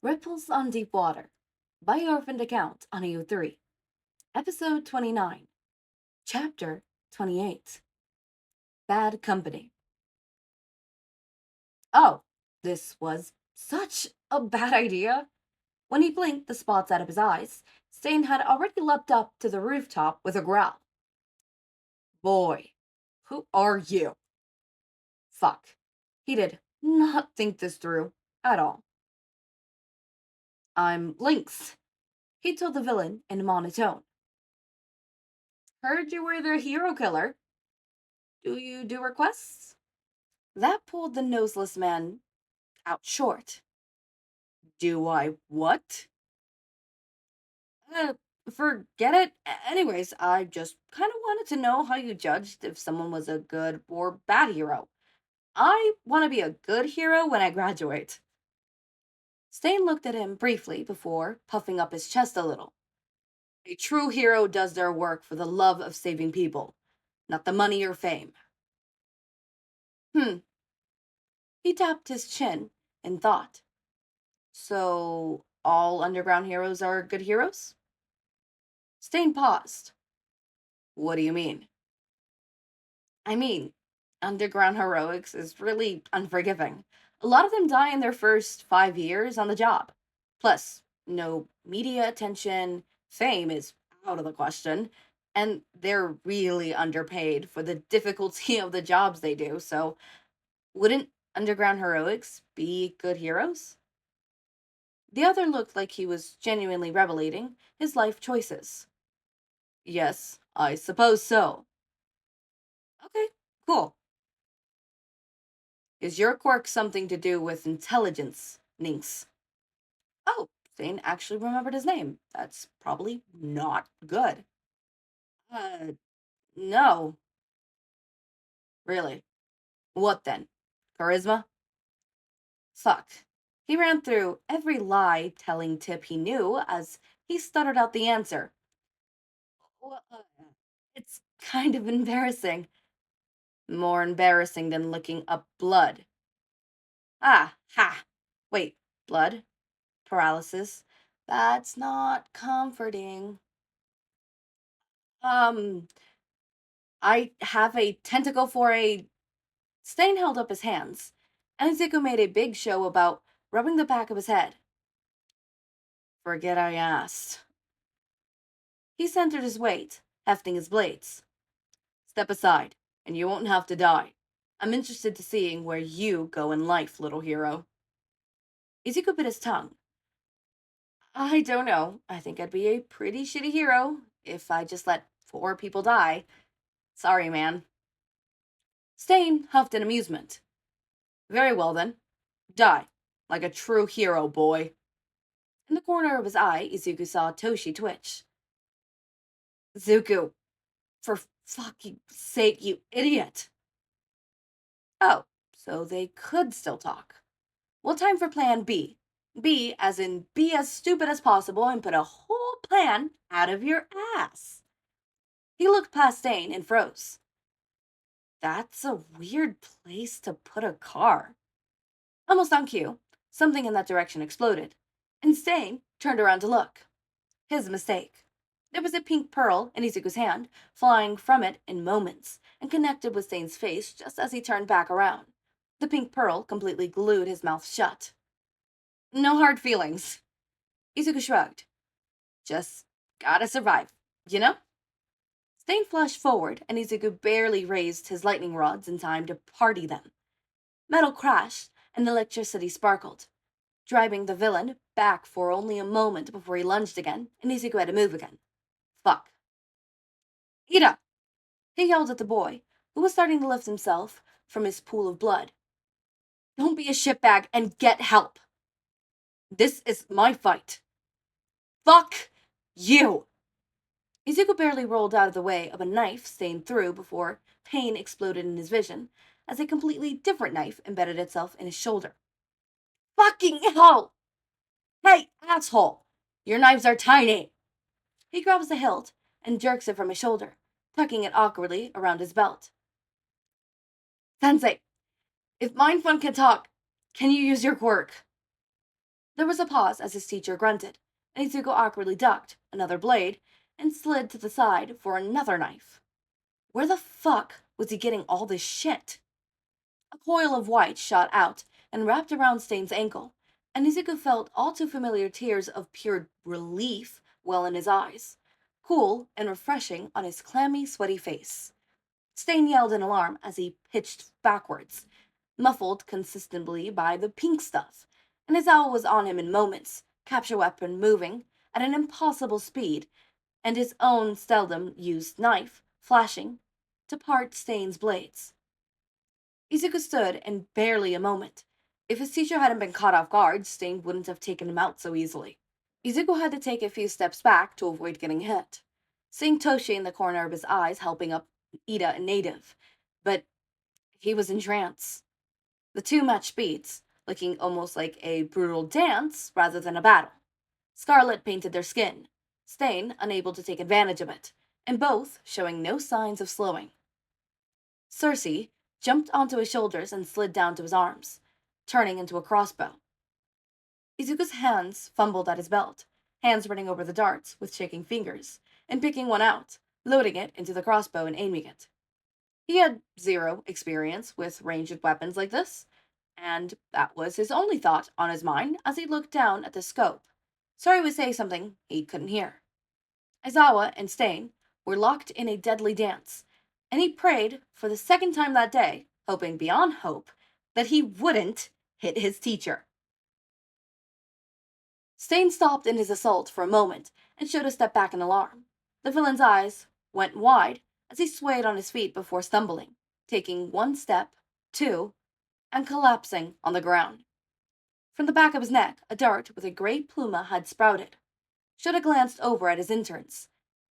Ripples on Deep Water by Orphaned Account on EU3. Episode 29. Chapter 28. Bad Company. Oh, this was such a bad idea. When he blinked the spots out of his eyes, Stain had already leapt up to the rooftop with a growl. Boy, who are you? Fuck. He did not think this through at all. I'm Lynx, he told the villain in monotone. Heard you were the hero killer. Do you do requests? That pulled the noseless man out short. Do I what? Uh, Forget it. Anyways, I just kind of wanted to know how you judged if someone was a good or bad hero. I want to be a good hero when I graduate. Stain looked at him briefly before puffing up his chest a little. A true hero does their work for the love of saving people, not the money or fame. Hmm. He tapped his chin in thought. So, all underground heroes are good heroes? Stain paused. What do you mean? I mean, underground heroics is really unforgiving. A lot of them die in their first 5 years on the job. Plus, no media attention, fame is out of the question, and they're really underpaid for the difficulty of the jobs they do, so wouldn't underground heroics be good heroes? The other looked like he was genuinely revelating his life choices. Yes, I suppose so. Okay, cool. Is your quirk something to do with intelligence, Nynx? Oh, Zane actually remembered his name. That's probably not good. Uh, no. Really? What then? Charisma? Fuck. He ran through every lie telling tip he knew as he stuttered out the answer. Well, it's kind of embarrassing. More embarrassing than licking up blood. Ah, ha. Wait, blood? Paralysis? That's not comforting. Um, I have a tentacle for a. Stain held up his hands, and Izuku made a big show about rubbing the back of his head. Forget I asked. He centered his weight, hefting his blades. Step aside, and you won't have to die. I'm interested to seeing where you go in life, little hero. Izuku bit his tongue. I don't know. I think I'd be a pretty shitty hero if I just let 4 people die. Sorry, man. Stain huffed in amusement. Very well then. Die. Like a true hero, boy. In the corner of his eye, Izuku saw Toshi twitch. Zuku, for fucking sake, you idiot. Oh, so they could still talk. Well, time for plan B. B as in be as stupid as possible and put a whole plan out of your ass. He looked past Stain and froze. That's a weird place to put a car. Almost on cue, something in that direction exploded, and Stain turned around to look. His mistake. There was a pink pearl in Izuku's hand, flying from it in moments, and connected with Stain's face just as he turned back around. The pink pearl completely glued his mouth shut. No hard feelings. Izuku shrugged. Just gotta survive, you know? Stain flashed forward, and Izuku barely raised his lightning rods in time to party them. Metal crashed, and electricity sparkled, driving the villain back for only a moment before he lunged again, and Izuku had to move again. Fuck. Eat up! He yelled at the boy, who was starting to lift himself from his pool of blood. Don't be a shitbag and get help! This is my fight. Fuck you! Izuku barely rolled out of the way of a knife stained through before pain exploded in his vision as a completely different knife embedded itself in his shoulder. Fucking hell! Hey, asshole! Your knives are tiny! He grabs the hilt and jerks it from his shoulder, tucking it awkwardly around his belt. Sensei, if Mindfun can talk, can you use your quirk? There was a pause as his teacher grunted, and Izuku awkwardly ducked another blade and slid to the side for another knife. Where the fuck was he getting all this shit? A coil of white shot out and wrapped around Stain's ankle, and Izuku felt all too familiar tears of pure relief well in his eyes, cool and refreshing on his clammy, sweaty face. Stain yelled in alarm as he pitched backwards, muffled consistently by the pink stuff, and Aizawa was on him in moments, capture weapon moving at an impossible speed, and his own seldom used knife flashing to part Stain's blades. Izuku stood in barely a moment. If his teacher hadn't been caught off guard, Stain wouldn't have taken him out so easily. Izuku had to take a few steps back to avoid getting hit, seeing Toshi in the corner of his eyes helping up Ida and Native, but he was in trance. The two matched beats, looking almost like a brutal dance rather than a battle. Scarlet painted their skin, Stain unable to take advantage of it, and both showing no signs of slowing. Cersei jumped onto his shoulders and slid down to his arms, turning into a crossbow. Izuku's hands fumbled at his belt, hands running over the darts with shaking fingers, and picking one out, loading it into the crossbow and aiming it. He had zero experience with ranged weapons like this, and that was his only thought on his mind as he looked down at the scope. Sorry would say something he couldn't hear. Aizawa and Stain were locked in a deadly dance, and he prayed for the second time that day, hoping beyond hope, that he wouldn't hit his teacher. Stain stopped in his assault for a moment and showed a step back in alarm. The villain's eyes went wide as he swayed on his feet before stumbling, taking one step, two, and collapsing on the ground. From the back of his neck, a dart with a great pluma had sprouted. Shouta glanced over at his interns.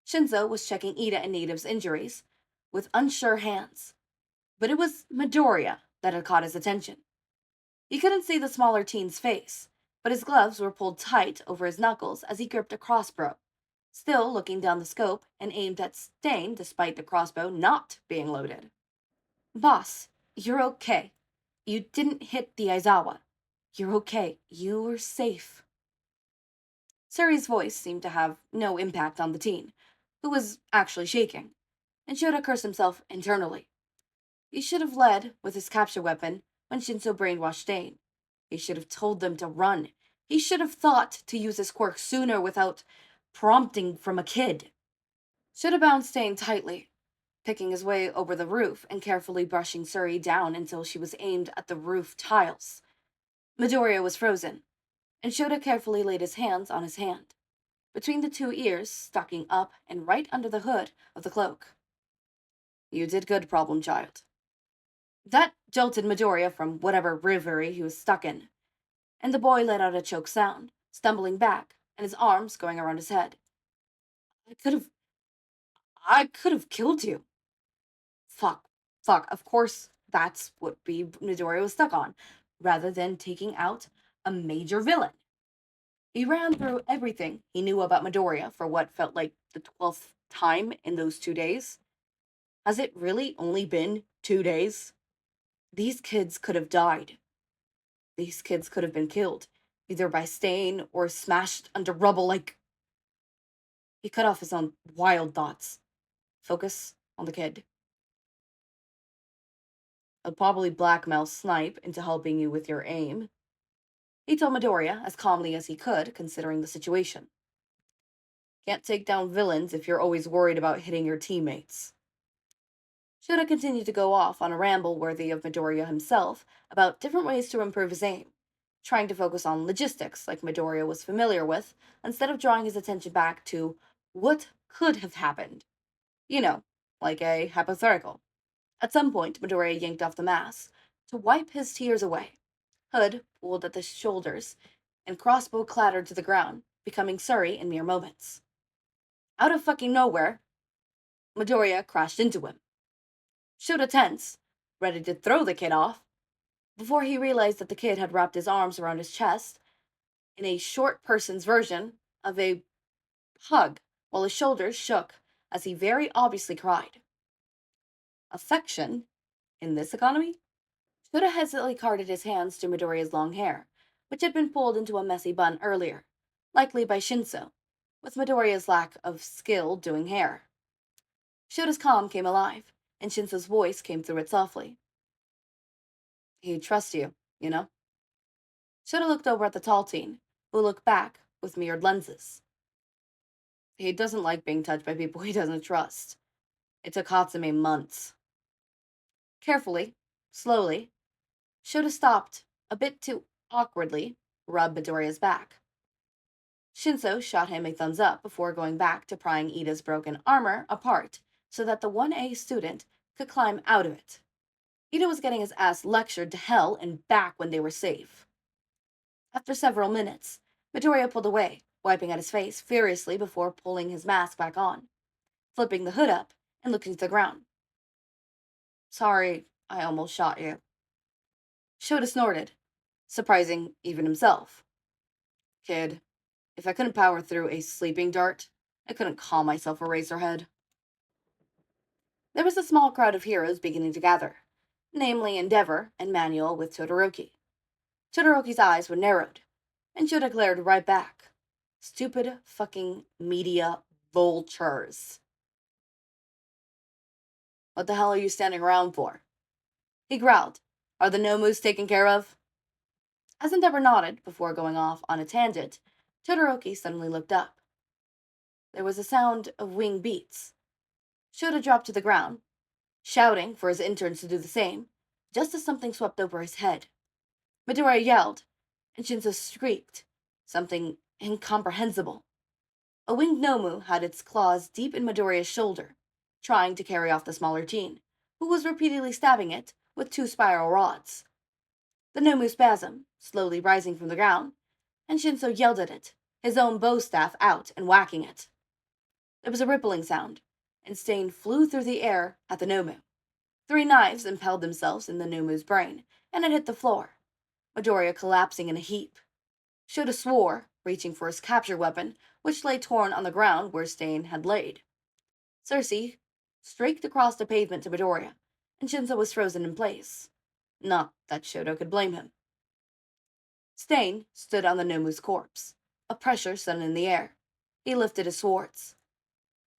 Shinsou was checking Ida and Native's injuries with unsure hands, but it was Midoriya that had caught his attention. He couldn't see the smaller teen's face, but his gloves were pulled tight over his knuckles as he gripped a crossbow, still looking down the scope and aimed at Stain despite the crossbow not being loaded. Boss, you're okay. You didn't hit the Aizawa. You're okay. You were safe. Suri's voice seemed to have no impact on the teen, who was actually shaking, and Shouta cursed himself internally. He should have led with his capture weapon when Shinsou brainwashed Stain. He should have told them to run. He should have thought to use his quirk sooner without prompting from a kid. Shouta bound Stain tightly, picking his way over the roof and carefully brushing Suri down until she was aimed at the roof tiles. Midoriya was frozen, and Shouta carefully laid his hands on his hand, between the two ears sticking up and right under the hood of the cloak. You did good, problem child. That jolted Midoriya from whatever reverie he was stuck in, and the boy let out a choked sound, stumbling back, and his arms going around his head. I could have killed you. Fuck, of course that's what Midoriya was stuck on, rather than taking out a major villain. He ran through everything he knew about Midoriya for what felt like the 12th time in those 2 days. Has it really only been 2 days? These kids could have died. These kids could have been killed, either by Stain or smashed under rubble like... He cut off his own wild thoughts. Focus on the kid. I'll probably blackmail Snipe into helping you with your aim, he told Midoriya as calmly as he could, considering the situation. Can't take down villains if you're always worried about hitting your teammates. Shouta continued to go off on a ramble worthy of Midoriya himself about different ways to improve his aim, trying to focus on logistics like Midoriya was familiar with, instead of drawing his attention back to what could have happened. You know, like a hypothetical. At some point, Midoriya yanked off the mask to wipe his tears away. Hood pulled at the shoulders, and crossbow clattered to the ground, becoming Suri in mere moments. Out of fucking nowhere, Midoriya crashed into him. Shouta tense, ready to throw the kid off, before he realized that the kid had wrapped his arms around his chest in a short person's version of a hug, while his shoulders shook as he very obviously cried. Affection, in this economy? Shouta hesitantly carted his hands through Midoriya's long hair, which had been pulled into a messy bun earlier, likely by Shinsou, with Midoriya's lack of skill doing hair. Shota's calm came alive, and Shinsou's voice came through it softly. He trusts you, you know? Shota looked over at the tall teen, who looked back with mirrored lenses. He doesn't like being touched by people he doesn't trust. It took Hatsume months. Carefully, slowly, Shota stopped, a bit too awkwardly, rub Midoriya's back. Shinsou shot him a thumbs up before going back to prying Ida's broken armor apart so that the 1A student could climb out of it. Ida was getting his ass lectured to hell and back when they were safe. After several minutes, Midoriya pulled away, wiping at his face furiously before pulling his mask back on, flipping the hood up and looking to the ground. Sorry, I almost shot you. Shota snorted, surprising even himself. Kid, if I couldn't power through a sleeping dart, I couldn't call myself a Eraserhead. There was a small crowd of heroes beginning to gather, namely Endeavor and Manuel with Todoroki. Todoroki's eyes were narrowed, and Shota glared right back. Stupid fucking media vultures. What the hell are you standing around for? He growled. Are the Nomus taken care of? As Endeavor nodded before going off on a tangent, Todoroki suddenly looked up. There was a sound of wing beats. Shota dropped to the ground, shouting for his interns to do the same, just as something swept over his head. Midoriya yelled, and Shinsou shrieked, something incomprehensible. A winged Nomu had its claws deep in Midoriya's shoulder, trying to carry off the smaller teen, who was repeatedly stabbing it with 2 spiral rods. The Nomu spasmed, slowly rising from the ground, and Shinsou yelled at it, his own bow staff out and whacking it. There was a rippling sound, and Stain flew through the air at the Nomu. 3 knives impaled themselves in the Nomu's brain, and it hit the floor, Midoriya collapsing in a heap. Shota swore, reaching for his capture weapon, which lay torn on the ground where Stain had laid. Cersei streaked across the pavement to Midoriya, and Shinsou was frozen in place. Not that Shota could blame him. Stain stood on the Nomu's corpse, a pressure sudden in the air. He lifted his swords.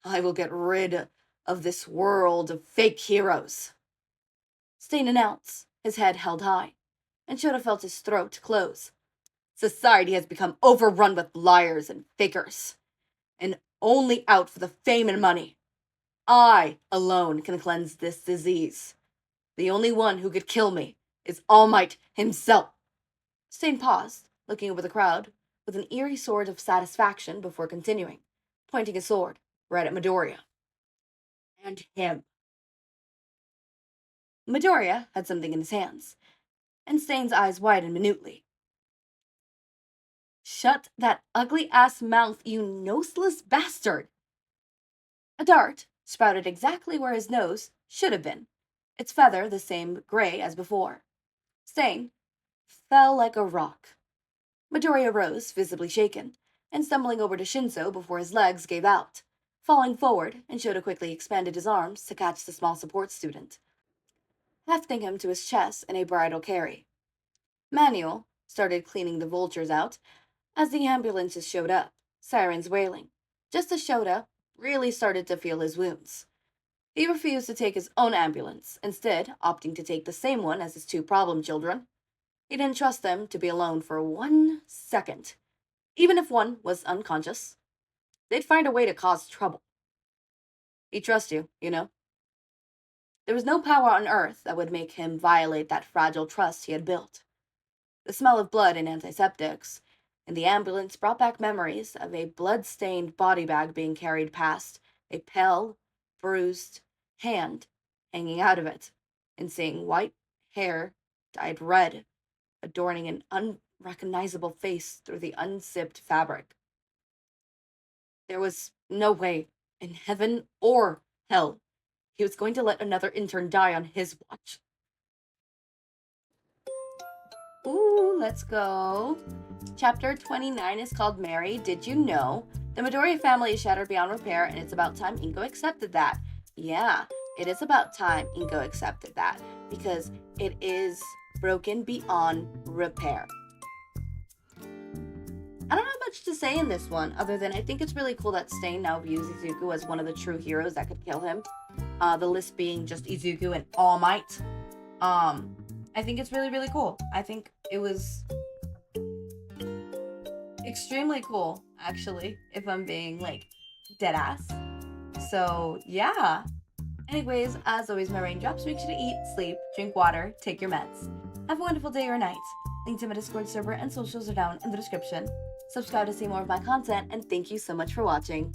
I will get rid of this world of fake heroes, Stain announced, his head held high, and Shota felt his throat close. Society has become overrun with liars and fakers, and only out for the fame and money. I alone can cleanse this disease. The only one who could kill me is All Might himself. Stain paused, looking over the crowd, with an eerie sort of satisfaction before continuing, pointing his sword right at Midoriya. And him. Midoriya had something in his hands, and Stain's eyes widened minutely. Shut that ugly-ass mouth, you noseless bastard! A dart sprouted exactly where his nose should have been, its feather the same gray as before. Stain fell like a rock. Midoriya rose, visibly shaken, and stumbling over to Shinsou before his legs gave out, falling forward, and Shota quickly expanded his arms to catch the small support student, hefting him to his chest in a bridal carry. Manuel started cleaning the vultures out as the ambulances showed up, sirens wailing, just as Shota really started to feel his wounds. He refused to take his own ambulance, instead opting to take the same one as his 2 problem children. He didn't trust them to be alone for 1 second. Even if one was unconscious, they'd find a way to cause trouble. He trusts you, you know? There was no power on earth that would make him violate that fragile trust he had built. The smell of blood and antiseptics in the ambulance brought back memories of a blood-stained body bag being carried past, a pale, bruised hand hanging out of it, and seeing white hair dyed red, adorning an unrecognizable face through the unzipped fabric. There was no way, in heaven or hell, he was going to let another intern die on his watch. Ooh, let's go. Chapter 29 is called Mary, Did You Know? The Midoriya family is shattered beyond repair, and it's about time Inko accepted that. Yeah, it is about time Inko accepted that, because it is broken beyond repair. I don't have much to say in this one, other than I think it's really cool that Stain now views Izuku as one of the true heroes that could kill him. The list being just Izuku and All Might. I think it's really, really cool. I think it was extremely cool, actually, if I'm being, like, dead ass. So, yeah. Anyways, as always, my raindrops, make sure to eat, sleep, drink water, take your meds. Have a wonderful day or night. Link to my Discord server and socials are down in the description. Subscribe to see more of my content, and thank you so much for watching.